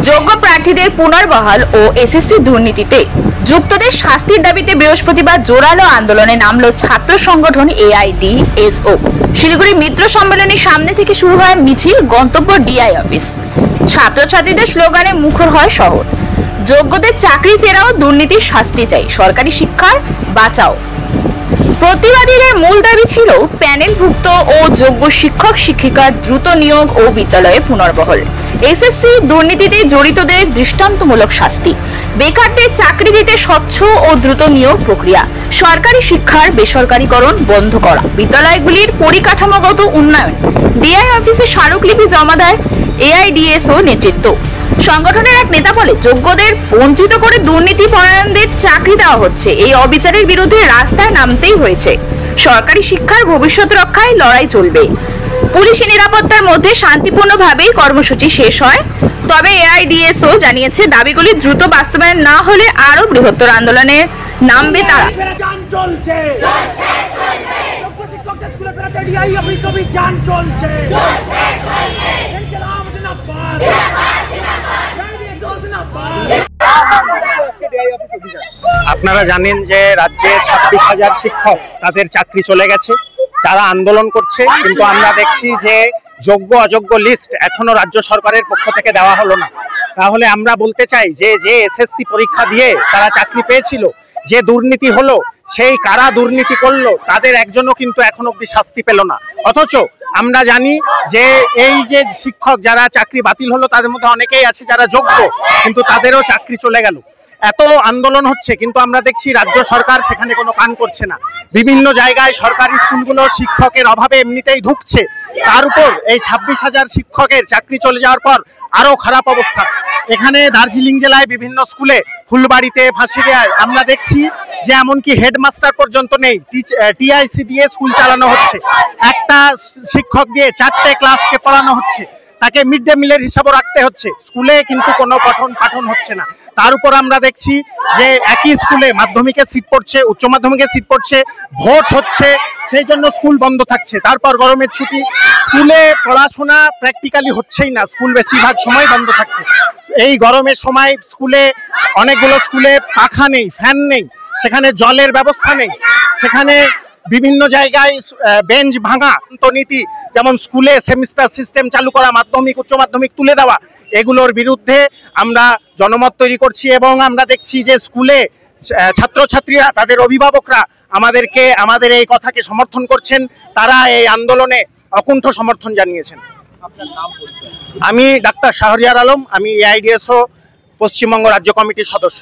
যোগ্য প্রার্থীদের পুনর্বহাল ও এসএসসি দুর্নীতিতে যুক্তদের শাস্তির দাবিতে বৃহস্পতিবার জোরালো আন্দোলনে নামল ছাত্র সংগঠন এআইডিএসও। শিলিগুড়ি মিত্র সম্মেলনের সামনে থেকে শুরু হয় মিছিল, গন্তব্য ডিআই অফিস। ছাত্রছাত্রীদের স্লোগানে মুখর হয় শহর। যোগ্যদের চাকরি ফেরাও, দুর্নীতির শাস্তি চাই, সরকারি শিক্ষার বাঁচাও। প্রতিবাদীদের মূল দাবি ছিল প্যানেলভুক্ত ও যোগ্য শিক্ষক শিক্ষিকার দ্রুত নিয়োগ ও বিদ্যালয়ে পুনর্বহাল, এসএসসি দুর্নীতিতে জড়িতদের দৃষ্টান্তমূলক শাস্তি, বেকারদের চাকরি দিতে স্বচ্ছ ও দ্রুত নিয়োগ প্রক্রিয়া, সরকারি শিক্ষার বেসরকারীকরণ বন্ধ করা, বিদ্যালয়গুলির পরিকাঠামোগত উন্নয়ন। ডিআই অফিসে স্মারকলিপি জমা দেয় এআইডিএসও নেতৃত্ব। সংগঠনের এক নেতা বলে, যোগ্যদের বঞ্চিত করে দুর্নীতি পরায়ণদের চাকরি দেওয়া হচ্ছে। এই অবিচারের বিরুদ্ধে রাস্তায় নামতেই হয়েছে। সরকারি শিক্ষার ভবিষ্যৎ রক্ষায় লড়াই চলবে। পুলিশি নিরাপত্তার মধ্যে শান্তিপূর্ণভাবেই কর্মসূচি শেষ হয়। তবে এআইডিএসও জানিয়েছে, দাবিগুলি দ্রুত বাস্তবায়ন না হলে আরো বৃহত্তর আন্দোলনে নামবে তারা। আপনারা জানেন যে রাজ্যে 26,000 শিক্ষক তাদের চাকরি চলে গেছে, তারা আন্দোলন করছে। কিন্তু আমরা দেখছি যে যোগ্য অযোগ্য লিস্ট এখনো রাজ্য সরকারের পক্ষ থেকে দেওয়া হলো না। তাহলে আমরা বলতে চাই যে এসএসসি পরীক্ষা দিয়ে তারা চাকরি পেয়েছিল, যে দুর্নীতি হলো, সেই কারা দুর্নীতি করলো, তাদের একজনও কিন্তু এখন অব্দি শাস্তি পেল না। অথচ আমরা জানি যে এই যে শিক্ষক যারা চাকরি বাতিল হলো, তাদের মধ্যে অনেকেই আছে যারা যোগ্য, কিন্তু তাদেরও চাকরি চলে গেল। এত আন্দোলন হচ্ছে, কিন্তু আমরা দেখছি রাজ্য সরকার সেখানে কোনো কান করছে না। বিভিন্ন জায়গায় সরকারি স্কুলগুলো শিক্ষকের অভাবে এমনিতেই ধুঁকছে, তার উপর এই 26,000 শিক্ষকের চাকরি চলে যাওয়ার পর আরো খারাপ অবস্থা। এখানে দার্জিলিং জেলায় বিভিন্ন স্কুলে, ফুলবাড়িতে, ফাঁসিডিয়ায় আমরা দেখছি যে এমনকি হেডমাস্টার পর্যন্ত নেই। টিআইসি দিয়ে স্কুল চালানো হচ্ছে, একটা শিক্ষক দিয়ে 4টে ক্লাসকে পড়ানো হচ্ছে, তাকে মিড ডে মিলের হিসাবও রাখতে হচ্ছে। স্কুলে কিন্তু কোনো পঠন পাঠন হচ্ছে না। তার উপর আমরা দেখছি যে একই স্কুলে মাধ্যমিকের সিট পড়ছে, উচ্চ মাধ্যমিকের সিট পড়ছে, ভোট হচ্ছে, সেই জন্য স্কুল বন্ধ থাকছে। তারপর গরমের ছুটি, স্কুলে পড়াশোনা প্র্যাকটিক্যালি হচ্ছেই না, স্কুল বেশিরভাগ সময় বন্ধ থাকছে। এই গরমের সময় স্কুলে, অনেকগুলো স্কুলে পাখা নেই, ফ্যান নেই, সেখানে জলের ব্যবস্থা নেই, সেখানে বিভিন্ন জায়গায় বেঞ্চ ভাঙা, নীতি যেমন স্কুলে সেমিস্টার সিস্টেম চালু করা, মাধ্যমিক উচ্চ মাধ্যমিক তুলে দেওয়া, এগুলোর বিরুদ্ধে আমরা জনমত তৈরি করছি। এবং আমরা দেখছি যে স্কুলে ছাত্রছাত্রীরা, তাদের অভিভাবকরা আমাদের এই কথাকে সমর্থন করছেন। তারা এই আন্দোলনে অকুণ্ঠ সমর্থন জানিয়েছেন। আমি ডাক্তার শাহরিয়ার আলম, আমি এআইডিএসও পশ্চিমবঙ্গ রাজ্য কমিটির সদস্য।